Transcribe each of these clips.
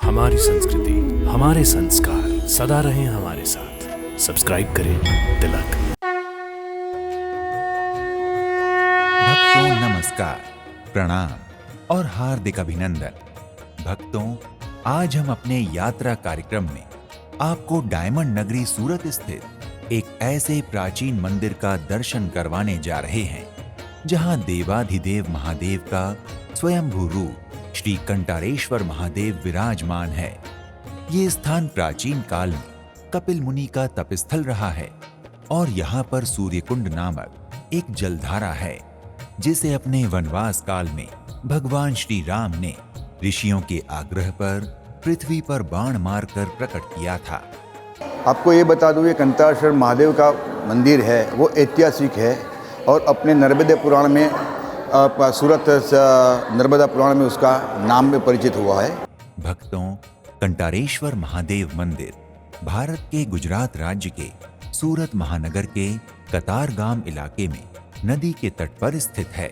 हमारी संस्कृति, हमारे संस्कार सदा रहें हमारे साथ। सब्सक्राइब करें तिलक। भक्तों नमस्कार, प्रणाम और हार्दिक अभिनंदन। भक्तों, आज हम अपने यात्रा कार्यक्रम में आपको डायमंड नगरी सूरत स्थित एक ऐसे प्राचीन मंदिर का दर्शन करवाने जा रहे हैं जहां देवाधिदेव महादेव का स्वयंभू रूप श्री कंटारेश्वर महादेव विराजमान है। ये स्थान प्राचीन काल में कपिल मुनि का तपस्थल रहा है और यहाँ पर सूर्यकुंड नामक एक जलधारा है जिसे अपने वनवास काल में भगवान श्री राम ने ऋषियों के आग्रह पर पृथ्वी पर बाण मारकर प्रकट किया था। आपको ये बता दूं, ये कंटारेश्वर महादेव का मंदिर है वो ऐतिहासिक है और अपने नर्मदे पुराण में सूरत नर्मदा पुराण में उसका नाम में परिचित हुआ है। भक्तों, कंटारेश्वर महादेव मंदिर भारत के गुजरात राज्य के सूरत महानगर के कतारगाम इलाके में नदी के तट पर स्थित है।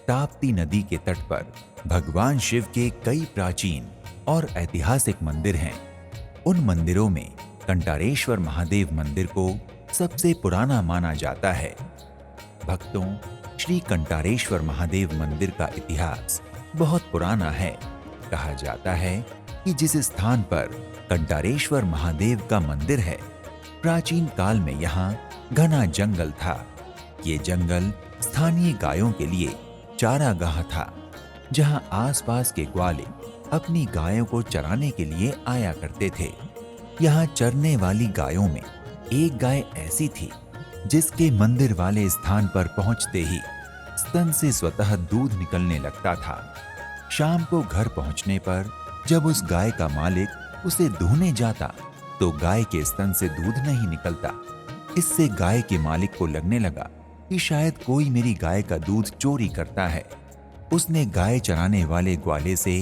ताप्ती नदी के तट पर भगवान शिव के कई प्राचीन और ऐतिहासिक मंदिर हैं। उन मंदिरों में कंटारेश्वर महादेव मंदिर को सबसे पुराना माना जाता है। भक्तों, श्री कंटारेश्वर महादेव मंदिर का इतिहास बहुत पुराना है। कहा जाता है कि जिस स्थान पर कंटारेश्वर महादेव का मंदिर है, प्राचीन काल में यहाँ घना जंगल था। ये जंगल स्थानीय गायों के लिए चारागाह था, जहाँ आसपास के ग्वाले अपनी गायों को चराने के लिए आया करते थे। यहाँ चरने वाली गायों में एक गाय ऐसी थी जिसके मंदिर वाले स्थान पर पहुंचते ही स्तन से स्वतः दूध निकलने लगता था। शाम को घर पहुंचने पर जब उस गाय का मालिक उसे दूहने जाता तो गाय के स्तन से दूध नहीं निकलता। इससे गाय के मालिक को लगने लगा कि शायद कोई मेरी गाय का दूध चोरी करता है। उसने गाय चराने वाले ग्वाले से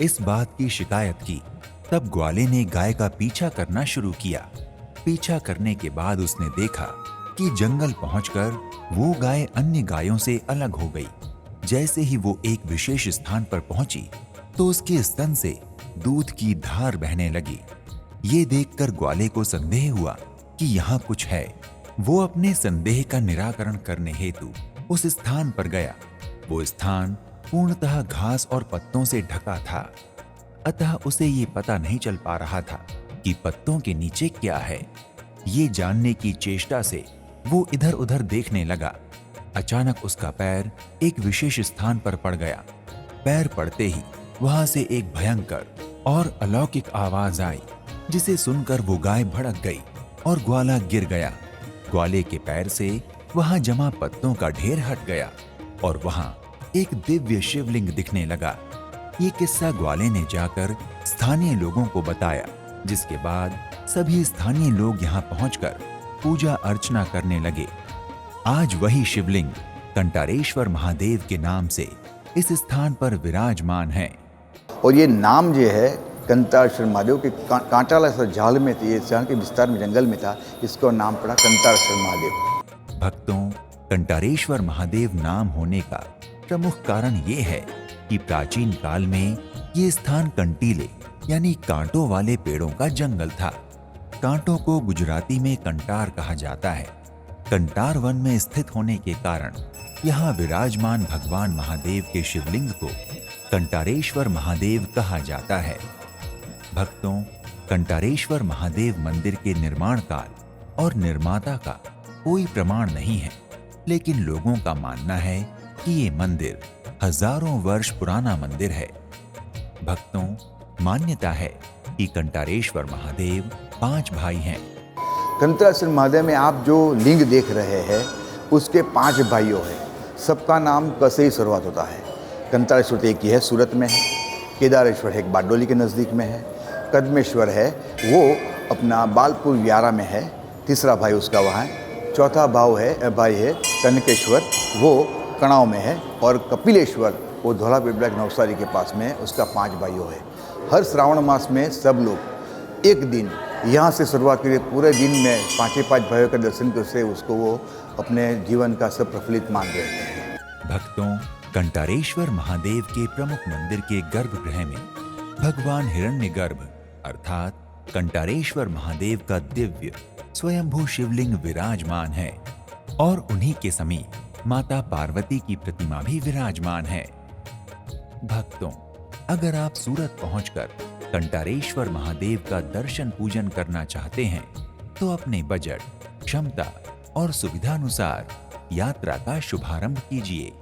इस बात की शिकायत की। तब ग्वाले ने गाय का पीछा करना शुरू किया। पीछा करने के बाद उसने देखा कि जंगल पहुंचकर वो गाय अन्य गायों से अलग हो गई। जैसे ही वो एक विशेष स्थान पर पहुंची तो उसके स्तन से दूध की धार बहने लगी। ये देखकर ग्वाले को संदेह हुआ कि यहाँ कुछ है। वो अपने संदेह का निराकरण करने हेतु उस स्थान पर गया। वो स्थान पूर्णतः घास और पत्तों से ढका था, अतः उसे ये पता नहीं चल पा रहा था कि पत्तों के नीचे क्या है। ये जानने की चेष्टा से वो इधर उधर देखने लगा। अचानक उसका पैर एक विशेष स्थान पर पड़ गया। पैर पड़ते ही वहां से एक भयंकर और अलौकिक आवाज आई, जिसे सुनकर वो गाय भड़क गई और ग्वाला गिर गया। ग्वाले के पैर से वहां जमा पत्तों का ढेर हट गया और वहां एक दिव्य शिवलिंग दिखने लगा। ये किस्सा ग्वाले ने जाकर स्थानीय लोगों को बताया, जिसके बाद सभी स्थानीय लोग यहाँ पहुंचकर पूजा अर्चना करने लगे। आज वही शिवलिंग कंटारेश्वर महादेव के नाम से इस स्थान पर विराजमान है। और ये नाम जो है कंटारेश्वर महादेव के कांटाला सा झाल में थी, ये शहर के विस्तार में जंगल में था, इसको नाम पड़ा कंटारेश्वर महादेव। भक्तों, कंटारेश्वर महादेव नाम होने का प्रमुख कारण ये है कि प्राचीन काल में ये स्थान कंटीले यानी कांटों वाले पेड़ों का जंगल था। कांटों को गुजराती में कंटार कहा जाता है। कंटार वन में स्थित होने के कारण यहाँ विराजमान भगवान महादेव के शिवलिंग को कंटारेश्वर महादेव कहा जाता है। भक्तों, कंटारेश्वर महादेव मंदिर के निर्माण काल और निर्माता का कोई प्रमाण नहीं है, लेकिन लोगों का मानना है कि ये मंदिर हजारों वर्ष पुराना मंदिर है। भक्तों, मान्यता है कि कंटारेश्वर महादेव 5 भाई हैं। कंटारेश्वर महादेव में आप जो लिंग देख रहे हैं उसके 5 भाइयों हैं। सबका नाम क से ही शुरुआत होता है। कंटारेश्वर एक ही है, सूरत में है। केदारेश्वर है, एक बारडोली के नज़दीक में है। कदमेश्वर है, वो अपना बालपुर व्यारा में है, तीसरा भाई उसका वहाँ है। चौथा भाई है कनकेश्वर, वो कणाव में है। और कपिलेश्वर वो धौला पिपला के नवसारी के पास में है, उसका 5 भाइयों है। हर श्रावण मास में सब लोग एक दिन यहाँ से शुरुआत करिए, पूरे दिन में 5 भाइयों का दर्शन करके उसको वो अपने जीवन का सब प्रफुल्लित मान रहे हैं। भक्तों, कंटारेश्वर महादेव के प्रमुख मंदिर के गर्भगृह में भगवान हिरण्यगर्भ अर्थात कंटारेश्वर महादेव का दिव्य स्वयंभू शिवलिंग विराजमान है और उन्हीं के समीप माता पार्वती की प्रतिमा भी विराजमान है। भक्तों, अगर आप सूरत पहुंचकर कंटारेश्वर महादेव का दर्शन पूजन करना चाहते हैं तो अपने बजट, क्षमता और सुविधानुसार यात्रा का शुभारंभ कीजिए।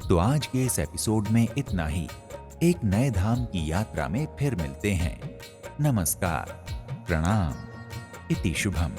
तो आज के इस एपिसोड में इतना ही। एक नए धाम की यात्रा में फिर मिलते हैं। नमस्कार, प्रणाम, इति शुभम।